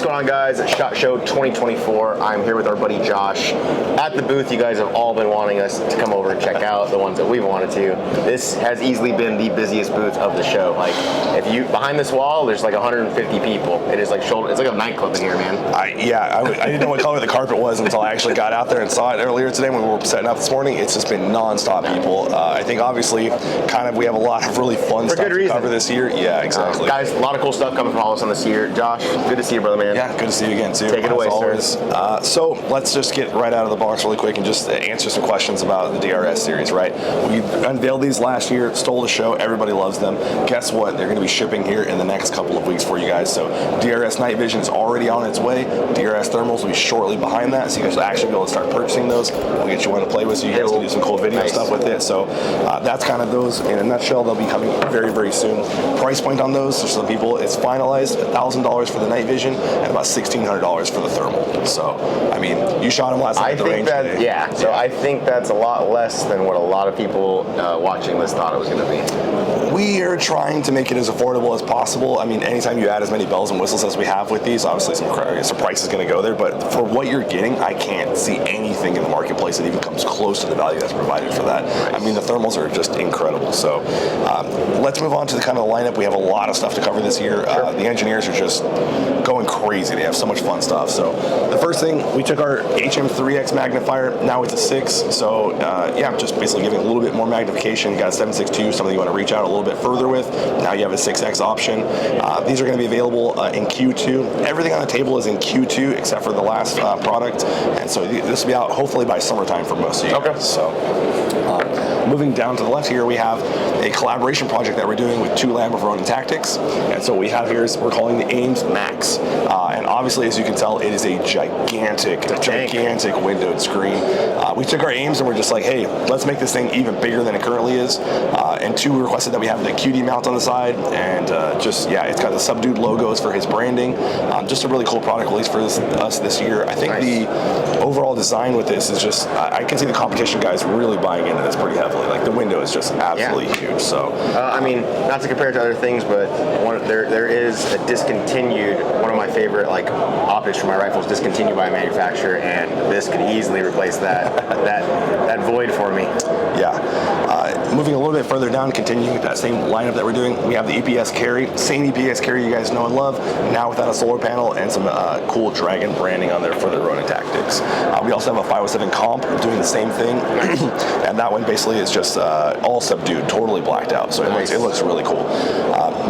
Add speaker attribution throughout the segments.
Speaker 1: What's going on, guys? SHOT Show 2024. I'm here with our buddy Josh at the booth. You guys have all been wanting us to come over and check out, the ones that we've wanted to. This has easily been the busiest booth of the show. Like, if you behind this wall, there's like 150 people. It is like it's like a nightclub in here, man.
Speaker 2: I didn't know what color the carpet was until I actually got out there and saw it earlier today when we were setting up this morning. It's just been nonstop people. I think obviously, we have a lot of really fun stuff to cover this year. Yeah, exactly.
Speaker 1: Guys, a lot of cool stuff coming from Holosun this year. Josh, good to see you, brother, man.
Speaker 2: Yeah, good to see you again, too.
Speaker 1: Take it away,
Speaker 2: always. So let's just get right out of the box really quick and just answer some questions about the DRS series, right? We unveiled these last year, stole the show, everybody loves them. Guess what? They're going to be shipping here in the next couple of weeks for you guys. So DRS Night Vision is already on its way. DRS Thermals will be shortly behind that, so you guys will actually be able to start purchasing those. We'll get you one to play with so you guys can do some cool video stuff with it. So that's kind of those in a nutshell. They'll be coming very, very soon. Price point on those, for some people, it's finalized $1,000 for the Night Vision and about $1,600 for the Thermal. So, I mean, you shot them last night at the range today.
Speaker 1: Yeah, so I think that's a lot less than what a lot of people watching this thought it was going to be.
Speaker 2: We are trying to make it as affordable as possible. I mean, anytime you add as many bells and whistles as we have with these, obviously some price is going to go there, but for what you're getting, I can't see anything in the marketplace that even comes close to the value that's provided for that. Nice. I mean, the thermals are just incredible. So let's move on to the kind of the lineup. We have a lot of stuff to cover this year. Sure. The engineers are just going crazy. They have so much fun stuff. So the first thing, we took our HM3X magnifier. Now it's a 6. So yeah, just basically giving a little bit more magnification. You got a 7.62, something you want to reach out a little bit further with. Now you have a 6X option. These are going to be available in Q2. Everything on the table is in Q2 except for the last product. And so this will be out hopefully by summertime for most of you guys. So moving down to the left here, we have a collaboration project that we're doing with two Lamb of Ronin Tactics. And so what we have here is we're calling the Ames Max. And obviously, as you can tell, it is a gigantic windowed screen. We took our Ames and we're just like, hey, let's make this thing even bigger than it currently is. And two, we requested that we have the QD mount on the side. And it's got the Subdued logos for his branding. Just a really cool product release for us this year. I think the overall design with this is just, I can see the competition guys really buying into this pretty heavily. Like the window is just absolutely huge. So
Speaker 1: I mean, not to compare it to other things, but there is a discontinued, one of my favorite optics for my rifles discontinued by a manufacturer, and this could easily replace that void for me.
Speaker 2: Yeah. Moving a little bit further down, continuing with that same lineup that we're doing, we have the EPS carry, same EPS carry you guys know and love, now without a solar panel and some cool Dragon branding on there for the Ronin Tactics. We also have a 507 comp doing the same thing, and that one basically is just all subdued, totally blacked out, so it looks really cool.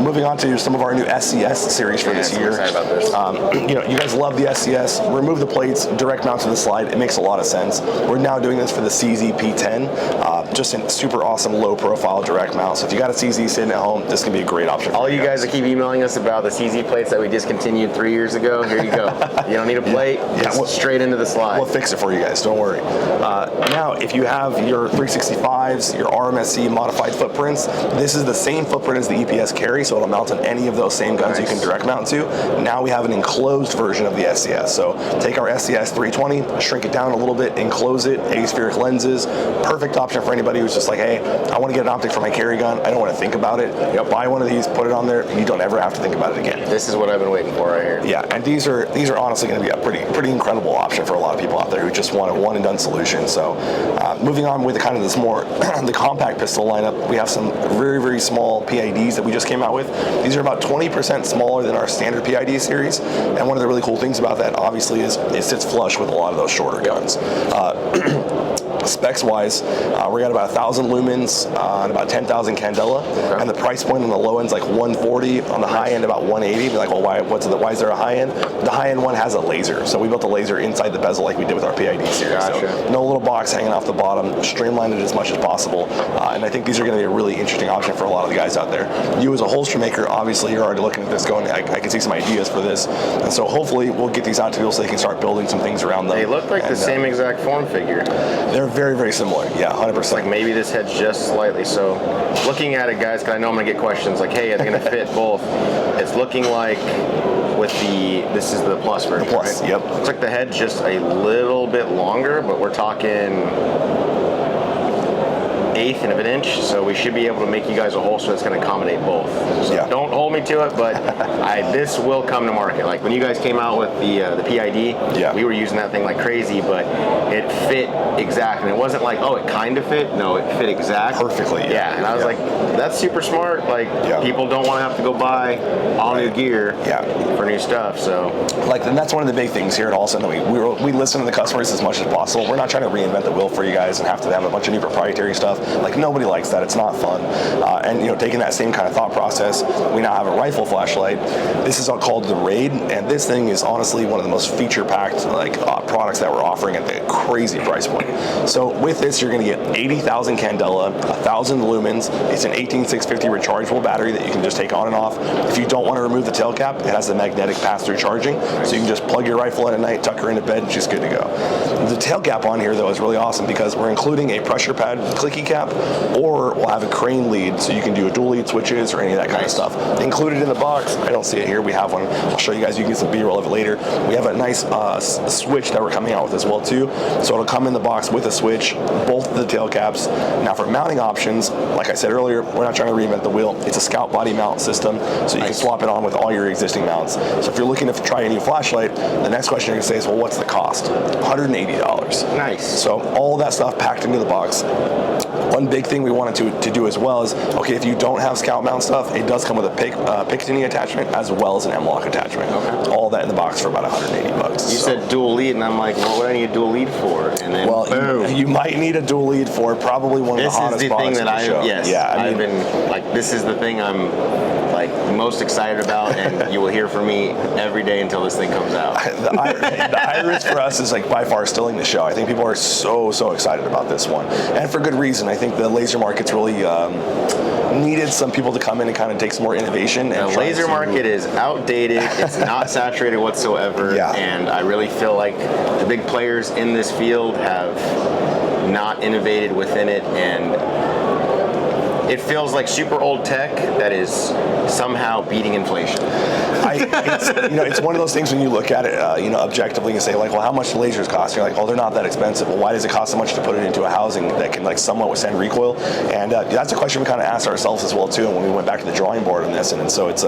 Speaker 2: Moving on to some of our new SCS series for this year.
Speaker 1: Excited about this.
Speaker 2: You guys love the SCS. Remove the plates, direct mount to the slide. It makes a lot of sense. We're now doing this for the CZ P10, just a super awesome low profile direct mount. So if you got a CZ sitting at home, this can be a great option.
Speaker 1: All you guys that keep emailing us about the CZ plates that we discontinued 3 years ago, here you go. You don't need a plate, straight into the slide.
Speaker 2: We'll fix it for you guys, don't worry. Now, if you have your 365s, your RMSC modified footprints, this is the same footprint as the EPS carry, so it'll mount on any of those same guns you can direct mount to. Now we have an enclosed version of the SCS. So take our SCS 320, shrink it down a little bit, enclose it, aspheric lenses. Perfect option for anybody who's just like, hey, I want to get an optic for my carry gun. I don't want to think about it. Buy one of these, put it on there, and you don't ever have to think about it again.
Speaker 1: This is what I've been waiting for right here.
Speaker 2: Yeah, and these are honestly going to be a pretty incredible option for a lot of people out there who just want a one and done solution. So moving on with kind of this more the compact pistol lineup, we have some very, very small PIDs that we just came out with. These are about 20% smaller than our standard PID series, and one of the really cool things about that obviously is it sits flush with a lot of those shorter guns. Specs wise, we're at about 1,000 lumens and about 10,000 candela, and the price point on the low end is like 140, on the high end about 180. Be like, well, why is there a high end? The high end one has a laser, so we built a laser inside the bezel like we did with our PID series.
Speaker 1: Gotcha.
Speaker 2: So no little box hanging off the bottom, streamlined it as much as possible, and I think these are going to be a really interesting option for a lot of the guys out there. You as a holster maker, obviously you're already looking at this going, I can see some ideas for this, and so hopefully we'll get these out to people so they can start building some things around them.
Speaker 1: They look like the same exact form figure.
Speaker 2: They're very, very similar. Yeah, 100%.
Speaker 1: Like maybe this head's just slightly. So looking at it, guys, because I know I'm going to get questions like, hey, it's going to fit both. It's looking like with this is the Plus version,
Speaker 2: the Plus,
Speaker 1: right?
Speaker 2: Yep.
Speaker 1: Looks like the head's just a little bit longer, but we're talking 8 1/8 of an inch, so we should be able to make you guys a holster that's going to accommodate both. So don't hold me to it, but this will come to market. Like when you guys came out with the PID, we were using that thing like crazy, but it fit exactly. And it wasn't like, oh, it kind of fit. No, it fit exactly.
Speaker 2: Perfectly.
Speaker 1: Yeah, and I was like, that's super smart. Like people don't want to have to go buy all new gear for new stuff. So
Speaker 2: like, and that's one of the big things here at Holosun, that we listen to the customers as much as possible. We're not trying to reinvent the wheel for you guys and have to have a bunch of new proprietary stuff. Like, nobody likes that. It's not fun. And you know, taking that same kind of thought process, we now have a rifle flashlight. This is called the Raid, and this thing is honestly one of the most feature-packed products that we're offering at the crazy price point. So with this, you're going to get 80,000 candela, 1,000 lumens. It's an 18650 rechargeable battery that you can just take on and off. If you don't want to remove the tail cap, it has the magnetic pass-through charging, so you can just plug your rifle in at night, tuck her into bed, and she's good to go. The tail cap on here, though, is really awesome because we're including a pressure pad clicky cap, or we'll have a crane lead, so you can do a dual lead switches or any of that kind of stuff. Included in the box, I don't see it here, we have one. I'll show you guys, you can get some B-roll of it later. We have a nice switch that we're coming out with as well, too. So it'll come in the box with a switch, both of the tail caps. Now for mounting options, like I said earlier, we're not trying to reinvent the wheel. It's a Scout body mount system, so you can swap it on with all your existing mounts. So if you're looking to try a new flashlight, the next question you're going to say is, well, what's the cost? $180.
Speaker 1: Nice.
Speaker 2: So all of that stuff packed into the box. One big thing we wanted to do as well is, okay, if you don't have Scout mount stuff, it does come with a Picatinny attachment as well as an M-LOK attachment. Okay. All that in the box for about $180.
Speaker 1: You said dual lead, and I'm like, well, what do I need a dual lead for? And then boom.
Speaker 2: You might need a dual lead for probably one of the hottest products in the show.
Speaker 1: I've been like, this is the thing I'm like most excited about, and you will hear from me every day until this thing comes out.
Speaker 2: The Iris for us is like by far stealing the show. I think people are so excited about this one, and for good reason. I think the laser market's really needed some people to come in and kind of take some more innovation.
Speaker 1: The laser market is outdated. It's not saturated whatsoever, and I really feel like the big players in this field have not innovated within it, and it feels like super old tech that is somehow beating inflation.
Speaker 2: It's one of those things when you look at it, objectively, and say like, well, how much do lasers cost? You're like, well, they're not that expensive. Well, why does it cost so much to put it into a housing that can like somewhat withstand recoil? And that's a question we kind of asked ourselves as well too. And when we went back to the drawing board on this, and so it's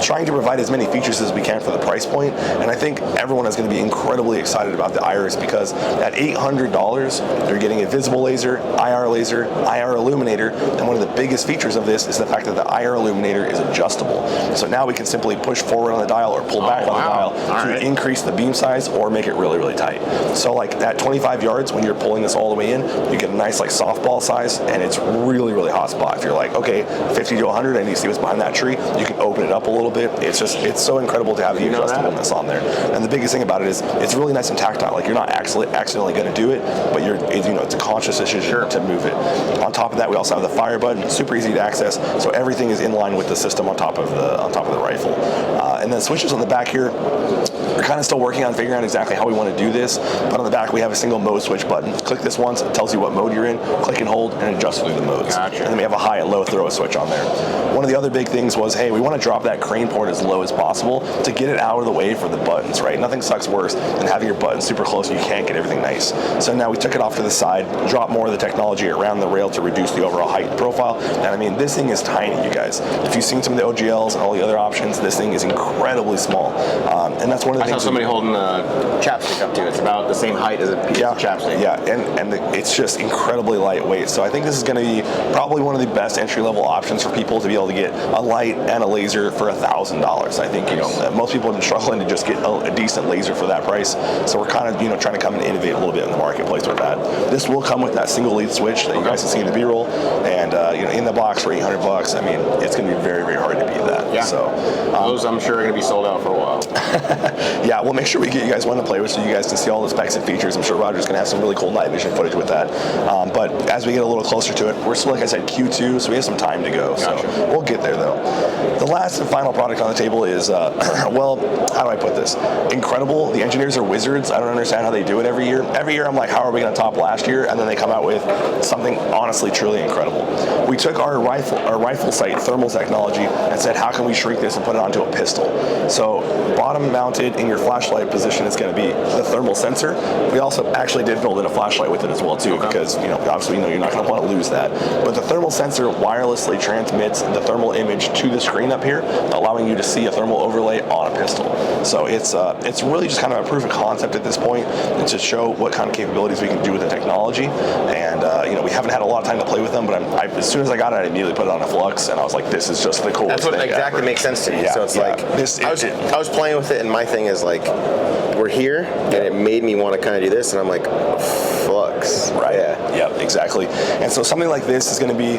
Speaker 2: trying to provide as many features as we can for the price point. And I think everyone is going to be incredibly excited about the Iris because at $800, you're getting a visible laser, IR illuminator, and one of the biggest features of this is the fact that the IR illuminator is adjustable. So now we can simply push forward on the dial or pull back on the dial to increase the beam size or make it really tight. So like at 25 yards, when you're pulling this all the way in, you get a nice like softball size, and it's really hot spot. If you're like, okay, 50 to 100, and you see what's behind that tree, you can open it up a little bit. It's so incredible to have the adjustableness on there. And the biggest thing about it is it's really nice and tactile. Like you're not accidentally going to do it, but it's a conscious decision to move it. On top of that, we also have the fire button, super easy to access. So everything is in line with the system on top of the rifle. And then switches on the back here, we're kind of still working on figuring out exactly how we want to do this, but on the back we have a single mode switch button. Click this once, it tells you what mode you're in, click and hold, and adjust through the modes.
Speaker 1: Gotcha.
Speaker 2: And then we have a high and low throw switch on there. One of the other big things was, hey, we want to drop that crane port as low as possible to get it out of the way for the buttons, right? Nothing sucks worse than having your buttons super close and you can't get everything nice. So now we took it off to the side, dropped more of the technology around the rail to reduce the overall height and profile. And I mean, this thing is tiny, you guys. If you've seen some of the OGLs and all the other options, this thing is incredibly small. And that's one of the things.
Speaker 1: I saw somebody holding a chapstick up to it. It's about the same height as a piece of chapstick.
Speaker 2: Yeah, and it's just incredibly lightweight. So I think this is going to be probably one of the best entry-level options for people to be able to get a light and a laser for $1,000. I think most people have been struggling to just get a decent laser for that price. So we're kind of trying to come and innovate a little bit in the marketplace with that. This will come with that single lead switch that you guys can see in the B-roll, and in the box for $800. I mean, it's going to be very hard to beat that.
Speaker 1: Yeah.
Speaker 2: So
Speaker 1: those I'm sure are going to be sold out for a while.
Speaker 2: Yeah, we'll make sure we get you guys one to play with so you guys can see all the specs and features. I'm sure Roger's going to have some really cool night vision footage with that. But as we get a little closer to it, we're still, like I said, Q2, so we have some time to go. Gotcha. So we'll get there, though. The last and final product on the table is, well, how do I put this? Incredible. The engineers are wizards. I don't understand how they do it every year. Every year I'm like, how are we going to top last year? And then they come out with something honestly, truly incredible. We took our rifle sight thermal technology and said, how can we shrink this and put it onto a pistol? So bottom mounted in your flashlight position is going to be the thermal sensor. We also actually did build in a flashlight with it as well too, because obviously you're not going to want to lose that. But the thermal sensor wirelessly transmits the thermal image to the screen up here, allowing you to see a thermal overlay on a pistol. So it's really just kind of a proof of concept at this point, and to show what kind of capabilities we can do with the technology. And we haven't had a lot of time to play with them, but as soon as I got it, I immediately put it on a flux, and I was like, this is just the coolest
Speaker 1: thing. That's what
Speaker 2: thing
Speaker 1: exactly
Speaker 2: ever.
Speaker 1: makes sense to me.
Speaker 2: Yeah,
Speaker 1: so it's like I was playing with it, and my thing is like, we're here, and it made me want to kind of do this, and I'm like, flux.
Speaker 2: Right.
Speaker 1: Yeah.
Speaker 2: Yep, exactly. And so something like this is going to be,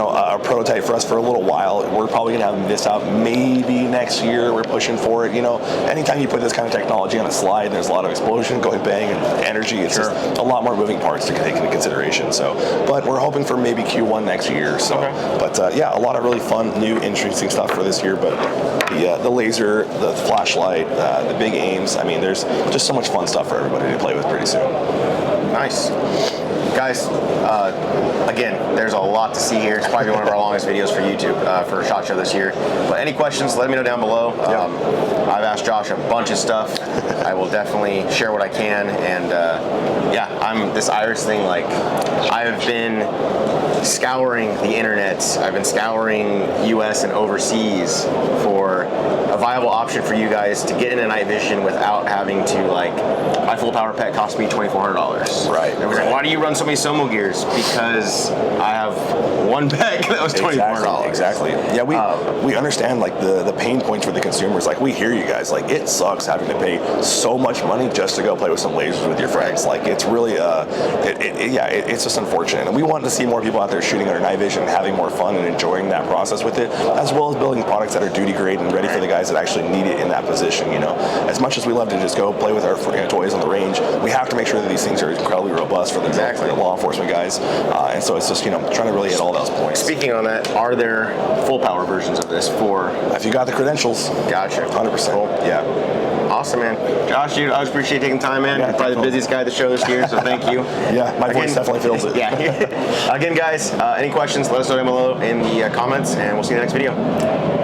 Speaker 2: a prototype for us for a little while. We're probably going to have this out maybe next year. We're pushing for it. Anytime you put this kind of technology on a slide, there's a lot of explosion, going bang, and energy. It's just a lot more moving parts to take into consideration. So, but we're hoping for maybe Q1 next year. So, but a lot of really fun, new, interesting stuff for this year. But the laser, the flashlight, the big aims. I mean, there's just so much fun stuff for everybody to play with pretty soon.
Speaker 1: Nice. Guys, again, there's a lot to see here. It's probably one of our longest videos for YouTube for SHOT Show this year. But any questions, let me know down below. I've asked Josh a bunch of stuff. I will definitely share what I can. And I'm this Iris thing, like, I've been scouring the internet. I've been scouring US and overseas for a viable option for you guys to get in a night vision without having to, like, my full power pack cost me $2,400.
Speaker 2: Right.
Speaker 1: And I was like, why do you run so many Somo gears? Because I have one pack that was $2,400.
Speaker 2: Exactly. Yeah, we understand, like, the pain points for the consumers. Like, we hear you guys. Like, it sucks having to pay so much money just to go play with some lasers with your friends. Like, it's really it's just unfortunate. And we want to see more people out there shooting under night vision and having more fun and enjoying that process with it, as well as building products that are duty grade and ready for the guys that actually need it in that position. As much as we love to just go play with our toys on the range, we have to make sure that these things are incredibly robust for the law enforcement guys. And so it's just trying to really hit all those points.
Speaker 1: Speaking on that, are there full power versions of this for?
Speaker 2: If you got the credentials.
Speaker 1: Gotcha.
Speaker 2: 100%.
Speaker 1: Cool.
Speaker 2: Yeah.
Speaker 1: Awesome, man. Josh, dude, I always appreciate taking time, man.
Speaker 2: Yeah,
Speaker 1: You're probably the busiest guy at the show this year, so thank you.
Speaker 2: Yeah, my voice definitely feels it.
Speaker 1: Yeah. Again, guys, any questions, let us know down below in the comments, and we'll see you in the next video.